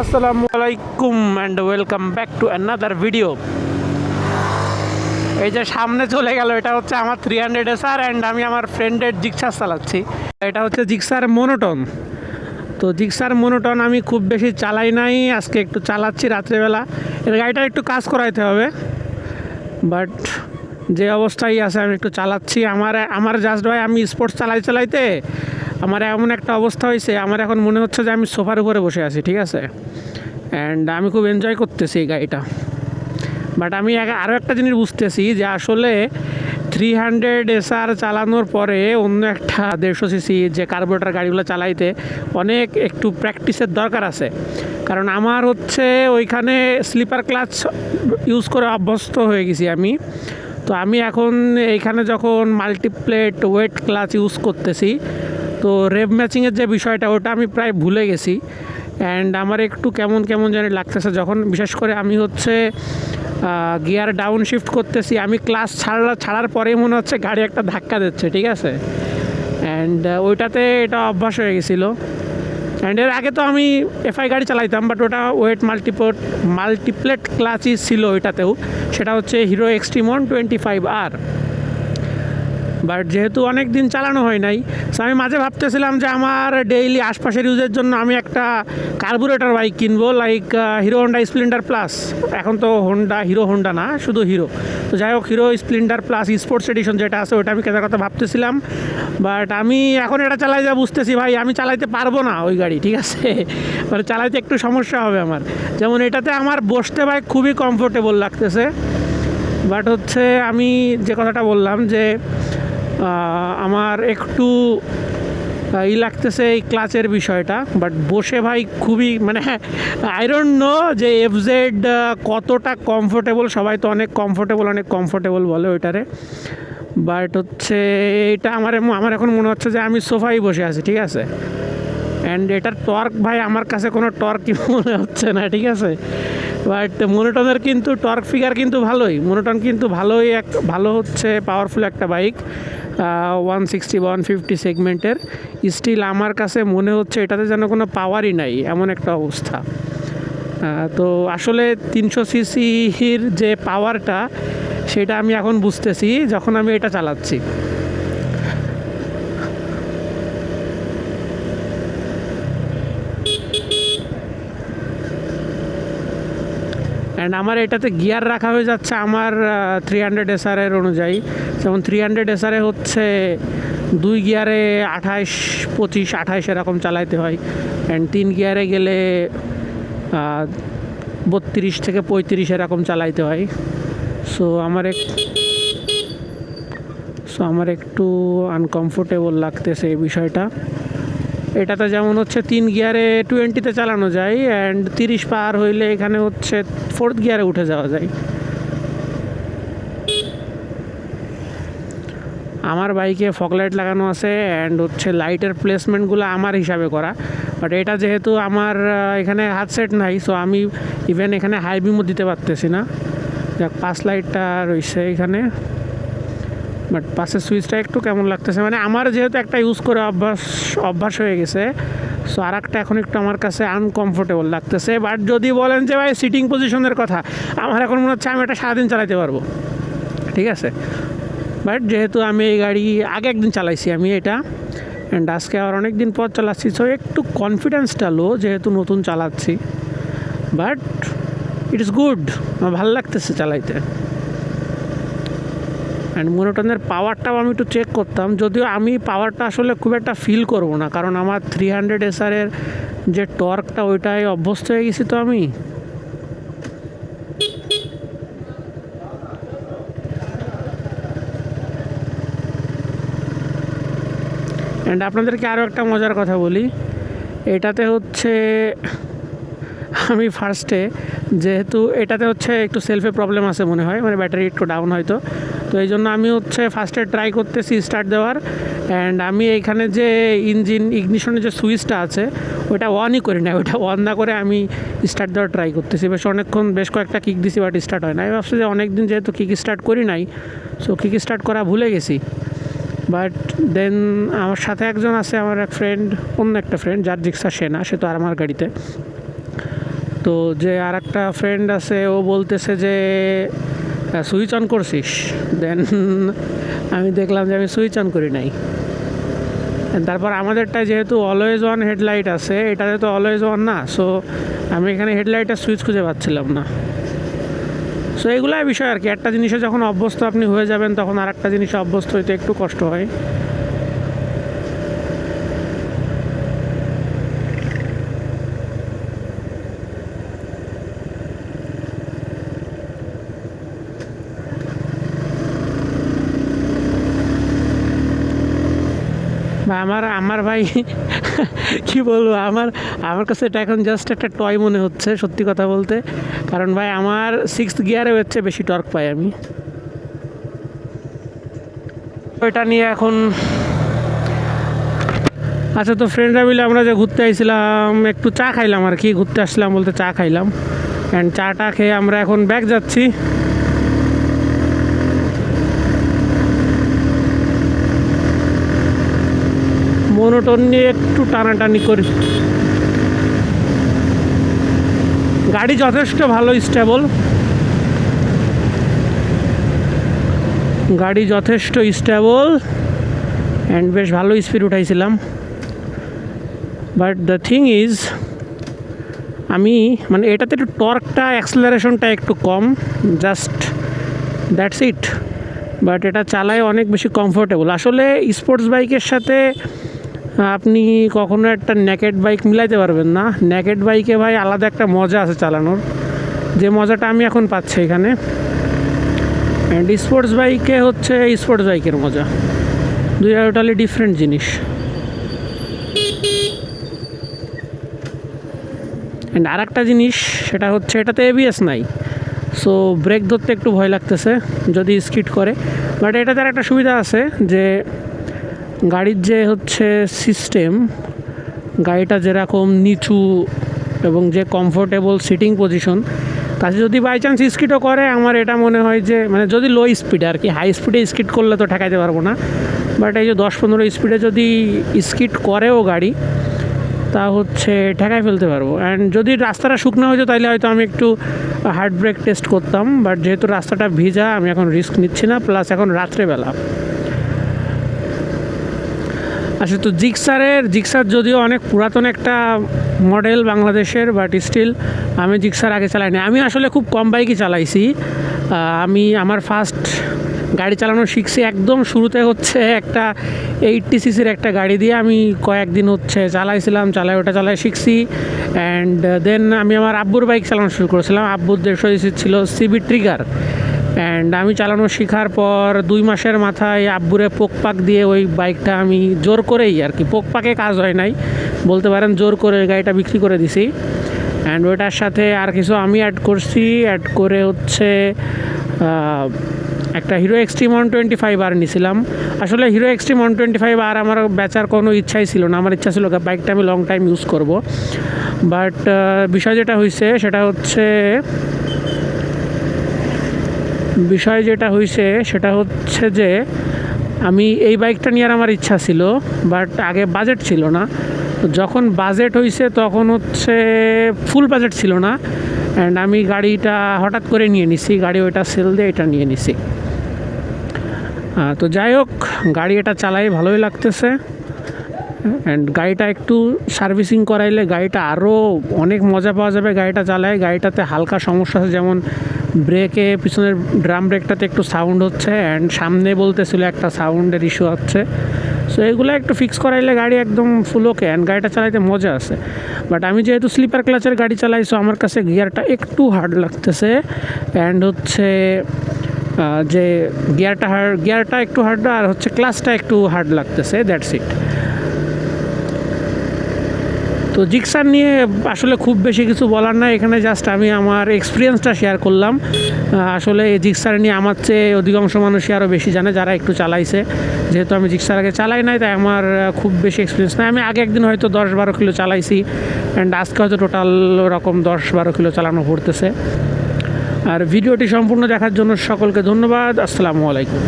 আসসালামু আলাইকুম and welcome back to another video. এই যে সামনে চলে গেল, এটা হচ্ছে আমার 300 SR অ্যান্ড আমি আমার ফ্রেন্ডের জিক্সার চালাচ্ছি। এটা হচ্ছে জিক্সার মোনোটন। তো জিক্সার মোনোটন আমি খুব বেশি চালাই নাই, আজকে একটু চালাচ্ছি রাত্রেবেলা। এর গাড়িটা একটু কাজ করাইতে হবে, বাট যে অবস্থায় আছে আমি একটু চালাচ্ছি। আমার জাস্ট ভাই আমি স্পোর্টস চালাইতে আমার এমন একটা অবস্থা হয়েছে, আমার এখন মনে হচ্ছে যে আমি সোফার উপরে বসে আছি, ঠিক আছে। অ্যান্ড আমি খুব এনজয় করতেছি এই গাড়িটা। বাট আমি আরও একটা জিনিস বুঝতেছি যে আসলে 300 SR চালানোর পরে অন্য একটা 150 সিসি যে কার্বোরেটর গাড়িগুলো চালাইতে অনেক একটু প্র্যাকটিসের দরকার আছে। কারণ আমার হচ্ছে ওইখানে স্লিপার ক্লাচ ইউজ করে অভ্যস্ত হয়ে গেছি আমি। তো আমি এখন এইখানে যখন মাল্টিপ্লেট ওয়েট ক্লাচ ইউজ করতেছি, তো রেভ ম্যাচিংয়ের যে বিষয়টা ওটা আমি প্রায় ভুলে গেছি। অ্যান্ড আমার একটু কেমন কেমন জানি লাগতেছে যখন বিশেষ করে আমি হচ্ছে গিয়ার ডাউন শিফট করতেছি। আমি ক্লাস ছাড়ার পরেই মনে হচ্ছে গাড়ি একটা ধাক্কা দিচ্ছে, ঠিক আছে। অ্যান্ড ওইটাতে এটা অভ্যাস হয়ে গেছিলো। অ্যান্ড এর আগে তো আমি এফআই গাড়ি চালাইতাম, বাট ওটা ওয়েট মাল্টিপ্লেট ক্লাচই ছিল ওইটাতেও। সেটা হচ্ছে হিরো এক্সট্রিম 125R। বাট যেহেতু অনেক দিন চালানো হয় নাই, সো আমি মাঝে ভাবতেছিলাম যে আমার ডেইলি আশপাশের ইউজের জন্য আমি একটা কার্বোরেটর বাইক কিনবো, like hero Honda Splendor plus. এখন তো হিরো হোন্ডা না, শুধু হিরো। তো যাই হোক, hero Splendor plus sports edition যেটা আছে ওটা আমি কেনার কথা ভাবতেছিলাম। বাট আমি এখন এটা চালাই যা বুঝতেছি ভাই আমি চালাইতে পারবো না ওই গাড়ি, ঠিক আছে। মানে চালাইতে একটু সমস্যা হবে আমার। যেমন এটাতে আমার বসতে ভাই খুবই কমফোর্টেবল লাগতেছে, বাট হচ্ছে আমি যে কথাটা বললাম যে আমার একটু লাগতেছে এই ক্লাচের বিষয়টা। বাট বসে ভাই খুবই মানে আই ডোন্ট নো যে এফজেড কতটা কমফোর্টেবল। সবাই তো অনেক কমফোর্টেবল বলে ওইটারে। বাট হচ্ছে এটা আমার এখন মনে হচ্ছে যে আমি সোফায় বসে আছি, ঠিক আছে। অ্যান্ড এটার টর্ক ভাই আমার কাছে কোনো টর্কই মনে হচ্ছে না, ঠিক আছে। বাট মোনোটনের কিন্তু টর্ক ফিগার কিন্তু মোনোটন কিন্তু ভালো হচ্ছে পাওয়ারফুল একটা বাইক। 160 বা 150 সেগমেন্টের স্টিল আমার কাছে মনে হচ্ছে এটাতে যেন কোনো পাওয়ারই নাই, এমন একটা অবস্থা। তো আসলে 300 সিসির যে পাওয়ারটা সেটা আমি এখন বুঝতেছি যখন আমি এটা চালাচ্ছি। অ্যান্ড আমার এটাতে গিয়ার রাখা হয়ে যাচ্ছে আমার 300 SR অনুযায়ী। যেমন 300 SR হচ্ছে 2 গিয়ারে 28, 25, 28 এরকম চালাইতে হয়। অ্যান্ড 3 গিয়ারে গেলে 32 থেকে 35 এরকম চালাইতে হয়। সো আমার একটু আনকমফোর্টেবল লাগতেছে এই বিষয়টা। এটাতে যেমন হচ্ছে 3 গিয়ারে 20-তে চালানো যায়, অ্যান্ড 30 পার হইলে এখানে হচ্ছে 4th গিয়ারে উঠে যাওয়া যায়। আমার বাইকে ফগলাইট লাগানো আছে, অ্যান্ড হচ্ছে লাইটের প্লেসমেন্টগুলো আমার হিসাবে করা। বাট এটা যেহেতু আমার এখানে হাত সেট নাই, সো আমি ইভেন এখানে হাই বিমও দিতে পারতেছি না। যাক, পাস লাইটটা রয়েছে এখানে, বাট পাশের সুইচটা একটু কেমন লাগতেছে। মানে আমার যেহেতু একটা ইউজ করে অভ্যাস হয়ে গেছে, সো আর একটা এখন একটু আমার কাছে আনকমফোর্টেবল লাগতেছে। বাট যদি বলেন যে ভাই সিটিং পজিশনের কথা, আমার এখন মনে হচ্ছে আমি এটা সারাদিন চালাতে পারবো, ঠিক আছে। বাট যেহেতু আমি এই গাড়ি আগে একদিন চালাইছি আমি এটা, অ্যান্ড আজকে আবার অনেক দিন পর চালাচ্ছি, সো একটু কনফিডেন্সটা লো যেহেতু নতুন চালাচ্ছি। বাট ইট ইজ গুড, আমার ভালো লাগতেছে চালাইতে। অ্যান্ড মোনোটনের পাওয়ারটাও আমি একটু চেক করতাম, যদিও আমি পাওয়ারটা আসলে খুব একটা ফিল করব না, কারণ আমার 300 SR যে টর্কটা ওইটাই অভ্যস্ত হয়ে গেছি তো আমি। অ্যান্ড আপনাদেরকে আরও একটা মজার কথা বলি, এটাতে হচ্ছে আমি ফার্স্টে যেহেতু এটাতে হচ্ছে একটু সেলফে প্রবলেম আছে মনে হয়, মানে ব্যাটারি একটু ডাউন হয়তো, তো এই জন্য আমি হচ্ছে ফার্স্টে ট্রাই করতেছি স্টার্ট দেওয়ার। অ্যান্ড আমি এইখানে যে ইগনিশনের যে সুইচটা আছে ওটা অনই করি না, ওটা অন না করে আমি স্টার্ট দেওয়ার ট্রাই করতেছি। বেশ কয়েকটা কিক দিছি, বাট স্টার্ট হয় না। আমি ভাবছি যে অনেক দিন যেহেতু কিক স্টার্ট করি নাই, সো কিক স্টার্ট করা ভুলে গেছি। বাট দেন আমার সাথে একজন আছে, আমার এক ফ্রেন্ড, অন্য একটা ফ্রেন্ড যার জিক্সার সে না, সে তো আর আমার গাড়িতে। তো যে আর একটা ফ্রেন্ড আছে ও বলতেছে যে সুইচ অন করছিস, দেন আমি দেখলাম যে আমি সুইচ অন করি নাই। তারপর আমাদেরটায় যেহেতু অলওয়েজ অন হেডলাইট আছে, এটাতে তো অলওয়েজ অন না, সো আমি এখানে হেডলাইটের সুইচ খুঁজে পাচ্ছিলাম না। সো এগুলাই বিষয় আর কি, একটা জিনিসে যখন অভ্যস্ত আপনি হয়ে যাবেন তখন আর একটা জিনিসে অভ্যস্ত হইতে একটু কষ্ট হয়। বা আমার ভাই কি বলবো, আমার কাছে এটা এখন জাস্ট একটা টয় মনে হচ্ছে সত্যি কথা বলতে, কারণ ভাই আমার 6th গিয়ারে হচ্ছে বেশি টর্ক পাই আমি। ওইটা নিয়ে এখন আচ্ছা, তো ফ্রেন্ডরা মিলে আমরা যে ঘুরতে আইছিলাম একটু চা খাইলাম আর কি, ঘুরতে আসলাম বলতে চা খাইলাম, অ্যান্ড চাটা খেয়ে আমরা এখন ব্যাক যাচ্ছি। মনোটন নিয়ে একটু টানাটানি করি। গাড়ি যথেষ্ট ভালো স্টেবল, গাড়ি যথেষ্ট স্টেবল অ্যান্ড বেশ ভালো স্পিড উঠাইছিলাম। বাট দ্য থিং ইজ, আমি মানে এটাতে একটু টর্কটা অ্যাক্সেলারেশনটা একটু কম, জাস্ট দ্যাটস ইট। বাট এটা চালায় অনেক বেশি কমফোর্টেবল। আসলে স্পোর্টস বাইকের সাথে আপনি কখনো একটা নেকেড বাইক মিলাইতে পারবেন না। নেকেড বাইকে ভাই আলাদা একটা মজা আছে চালানোর, যে মজাটা আমি এখন পাচ্ছি এখানে। অ্যান্ড স্পোর্টস বাইকে হচ্ছে স্পোর্টস বাইকের মজা, দুইটা টোটালি ডিফারেন্ট জিনিস। অ্যান্ড আর একটা জিনিস সেটা হচ্ছে এটাতে এবিএস নাই, সো ব্রেক ধরতে একটু ভয় লাগতেছে যদি স্কিড করে। বাট এটাতে আর একটা সুবিধা আছে যে গাড়ির যে হচ্ছে সিস্টেম, গাড়িটা যেরকম নিচু এবং যে কমফোর্টেবল সিটিং পজিশন, তাতে যদি বাই চান্স স্কিডও করে, আমার এটা মনে হয় যে মানে যদি লো স্পিডে আর কি, হাই স্পিডে স্কিড করলে তো ঠেকাইতে পারবো না, বাট এই যে 10-15 স্পিডে যদি স্কিড করেও গাড়ি, তা হচ্ছে ঠেকাই ফেলতে পারবো। অ্যান্ড যদি রাস্তাটা শুকনো হতো তাহলে হয়তো আমি একটু হার্ড ব্রেক টেস্ট করতাম, বাট যেহেতু রাস্তাটা ভিজা আমি এখন রিস্ক নিচ্ছি না, প্লাস এখন রাত্রেবেলা। আচ্ছা, তো জিক্সার যদিও অনেক পুরাতন একটা মডেল বাংলাদেশের, বাট স্টিল আমি জিক্সার আগে চালাইনি। আমি আসলে খুব কম বাইকই চালাইছি। আমি আমার ফার্স্ট গাড়ি চালানো শিখছি একদম শুরুতে হচ্ছে একটা 80 সিসির একটা গাড়ি দিয়ে আমি কয়েকদিন হচ্ছে চালাইছিলাম, ওটা চালাই শিখছি। অ্যান্ড দেন আমি আমার আব্বুর বাইক চালানো শুরু করেছিলাম। আব্বুর 150 সিসি ছিল সিবি ট্রিগার। অ্যান্ড আমি চালানো শেখার পর 2 মাসের মাথায় আব্বুরে পোকপাক দিয়ে ওই বাইকটা আমি জোর করেই আর কি, পোকপাকে কাজ হয় নাই বলতে পারেন, জোর করে ওই গাড়িটা বিক্রি করে দিছি। অ্যান্ড ওটার সাথে আর কিছু আমি অ্যাড করছি, অ্যাড করে হচ্ছে একটা হিরো এক্সট্রিম 125 আর নিয়েছিলাম। আসলে হিরো এক্সট্রিম 125 আর আমার বেচার কোনো ইচ্ছাই ছিল না, আমার ইচ্ছা ছিল বাইকটা আমি লং টাইম ইউজ করব। বাট বিষয় যেটা হয়েছে সেটা হচ্ছে যে আমি এই বাইকটা নিয়ে আমার ইচ্ছা ছিল, বাট আগে বাজেট ছিল না। যখন বাজেট হয়েছে তখন হচ্ছে ফুল বাজেট ছিল না, অ্যান্ড আমি গাড়িটা হঠাৎ করে নিয়ে নিছি, গাড়ি ওইটা সেল দিয়ে এটা নিয়ে নিছি। তো যাই হোক, গাড়ি এটা চালাই ভালোই লাগতেছে। অ্যান্ড গাড়িটা একটু সার্ভিসিং করাইলে গাড়িটা আরও অনেক মজা পাওয়া যাবে। গাড়িটা চালায়, গাড়িটাতে হালকা সমস্যা আছে, যেমন ব্রেকে পিছনের ড্রাম ব্রেকটাতে একটু সাউন্ড হচ্ছে, অ্যান্ড সামনে বলতেছিল একটা সাউন্ডের ইস্যু হচ্ছে। সো এগুলো একটু ফিক্স করাইলে গাড়ি একদম ফুল ওকে, অ্যান্ড গাড়িটা চালাইতে মজা আছে। বাট আমি যেহেতু স্লিপার ক্লাচের গাড়ি চালাই, সো আমার কাছে গিয়ারটা একটু হার্ড লাগতেছে। অ্যান্ড হচ্ছে যে গিয়ারটা একটু হার্ড, আর হচ্ছে ক্লাচটা একটু হার্ড লাগতেছে, দ্যাটস ইট। তো জিক্সার নিয়ে আসলে খুব বেশি কিছু বলার নাই এখানে, জাস্ট আমি আমার এক্সপিরিয়েন্সটা শেয়ার করলাম। আসলে এই জিক্সার নিয়ে আমার চেয়ে অধিকাংশ মানুষই আরও বেশি জানে যারা একটু চালাইছে, যেহেতু আমি জিক্সার আগে চালাই নাই, তাই আমার খুব বেশি এক্সপিরিয়েন্স নাই। আমি আগে একদিন হয়তো 10-12 কিলো চালাইছি, অ্যান্ড আজকে হয়তো টোটাল ওরকম 10-12 কিলো চালানো পড়তেছে। আর ভিডিওটি সম্পূর্ণ দেখার জন্য সকলকে ধন্যবাদ। আসসালামু আলাইকুম।